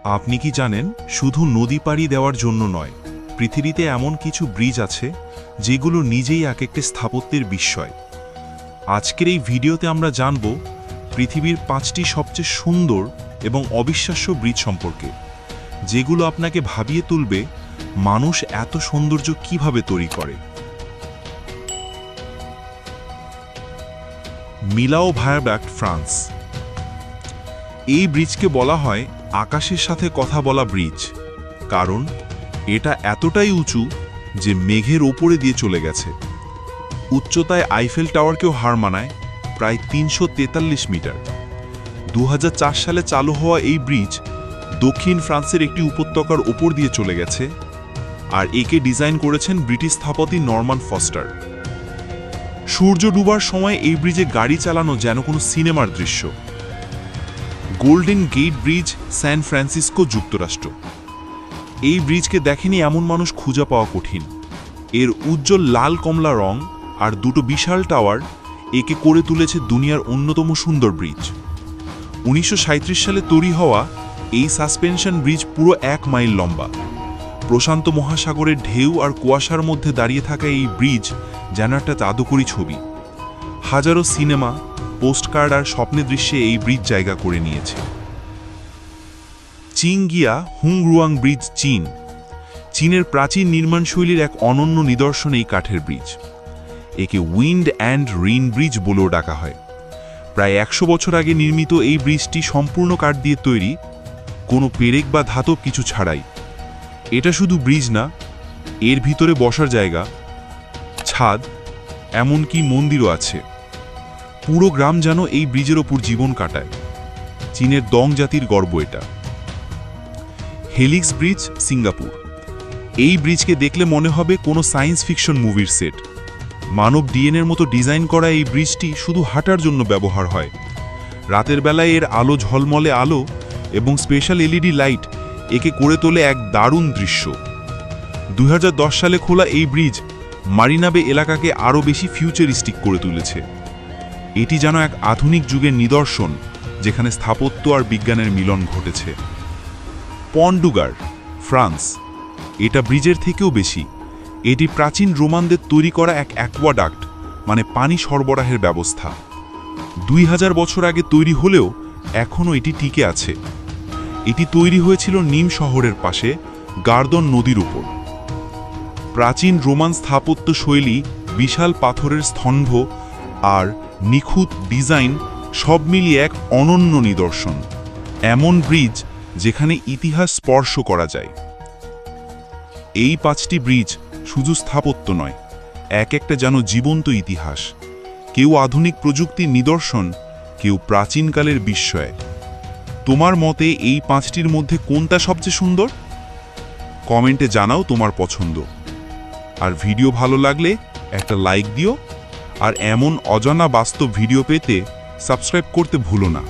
আপনি কি জানেন, শুধু নদী পাড়ি দেওয়ার জন্য নয়, পৃথিবীতে এমন কিছু ব্রিজ আছে যেগুলো নিজেই এক একটা স্থাপত্যের বিস্ময়। আজকের এই ভিডিওতে আমরা জানব পৃথিবীর 5টি সবচেয়ে সুন্দর এবং অবিশ্বাস্য ব্রিজ সম্পর্কে, যেগুলো আপনাকে ভাবিয়ে তুলবে মানুষ এত সৌন্দর্য কিভাবে তৈরি করে। মিলাও ভায়াডাক্ট, ফ্রান্স। এই ব্রিজকে বলা হয় আকাশের সাথে কথা বলা ব্রিজ, কারণ এটা এতটাই উঁচু যে মেঘের ওপরে দিয়ে চলে গেছে। উচ্চতায় আইফেল টাওয়ারকেও হার মানায়, প্রায় 343 মিটার। 2004 সালে চালু হওয়া এই ব্রিজ দক্ষিণ ফ্রান্সের একটি উপত্যকার ওপর দিয়ে চলে গেছে, আর একে ডিজাইন করেছেন ব্রিটিশ স্থপতি নরমান ফস্টার। সূর্য ডুবার সময় এই ব্রিজে গাড়ি চালানো যেন কোনো সিনেমার দৃশ্য। Golden Gate Bridge, San Francisco, যুক্তরাষ্ট্র। এই ব্রিজকে দেখেনি এমন মানুষ খুঁজে পাওয়া কঠিন। এর উজ্জ্বল লাল কমলা রং আর দুটো বিশাল টাওয়ার একে করে তুলেছে দুনিয়ার অন্যতম সুন্দর ব্রিজ। 1937 সালে তৈরি হওয়া এই সাসপেনশন ব্রিজ পুরো 1 মাইল লম্বা। প্রশান্ত মহাসাগরের ঢেউ আর কুয়াশার মধ্যে দাঁড়িয়ে থাকা এই ব্রিজ যেন একটা জাদুকরী ছবি। হাজারো সিনেমা, পোস্টকার্ড আর স্বপ্নের দৃশ্যে এই ব্রিজ জায়গা করে নিয়েছে। চিংগিয়া হুংরুয়াং ব্রিজ, চীন। চীনের প্রাচীন নির্মাণশৈলীর এক অনন্য নিদর্শন এই কাঠের ব্রিজ। একে উইন্ড অ্যান্ড রেইন ব্রিজ বলেও ডাকা হয়। প্রায় 100 বছর আগে নির্মিত এই ব্রিজটি সম্পূর্ণ কাঠ দিয়ে তৈরি, কোনো পেরেক বা ধাতব কিছু ছাড়াই। এটা শুধু ব্রিজ না, এর ভিতরে বসার জায়গা, ছাদ, এমনকি মন্দিরও আছে। পুরো গ্রাম যেন এই ব্রিজের ওপর জীবন কাটায়। চীনের দং জাতির গর্ব এটা। Helix bridge, Singapore. এই ব্রিজকে দেখলে মনে হবে কোনো সায়েন্স ফিকশন মুভির সেট। মানব ডিএনএর মতো ডিজাইন করা এই ব্রিজটি শুধু হাঁটার জন্য ব্যবহার হয়। রাতের বেলায় এর আলো, ঝলমলে আলো এবং স্পেশাল এলইডি লাইট একে করে তোলে এক দারুণ দৃশ্য। 2010 সালে খোলা এই ব্রিজ মারিনা বে এলাকাকে আরও বেশি ফিউচারিস্টিক করে তুলেছে। এটি যেন এক আধুনিক যুগের নিদর্শন, যেখানে স্থাপত্য আর বিজ্ঞানের মিলন ঘটেছে। Pant do guard, France. এটা ব্রিজের থেকেও বেশি। এটি প্রাচীন রোমানদের তৈরি করা এক অ্যাকোয়াডাক্ট, মানে পানি সরবরাহের ব্যবস্থা। 2000 বছর আগে তৈরি হলেও এখনও এটি টিকে আছে। এটি তৈরি হয়েছিল নিম শহরের পাশে, গার্দন নদীর উপর। প্রাচীন রোমান স্থাপত্য শৈলী, বিশাল পাথরের স্তম্ভ আর নিখুঁত ডিজাইন সব মিলিয়ে এক অনন্য নিদর্শন। এমন ব্রিজ যেখানে ইতিহাস স্পর্শ করা যায়। এই 5টি ব্রিজ শুধু স্থাপত্য নয়, এক একটা যেন জীবন্ত ইতিহাস। কেউ আধুনিক প্রযুক্তির নিদর্শন, কেউ প্রাচীনকালের বিস্ময়। তোমার মতে এই 5টির মধ্যে কোনটা সবচেয়ে সুন্দর? কমেন্টে জানাও তোমার পছন্দ। আর ভিডিও ভালো লাগলে একটা লাইক দিও, আর এমন অজানা বাস্তব ভিডিও পেতে সাবস্ক্রাইব করতে ভুলো না।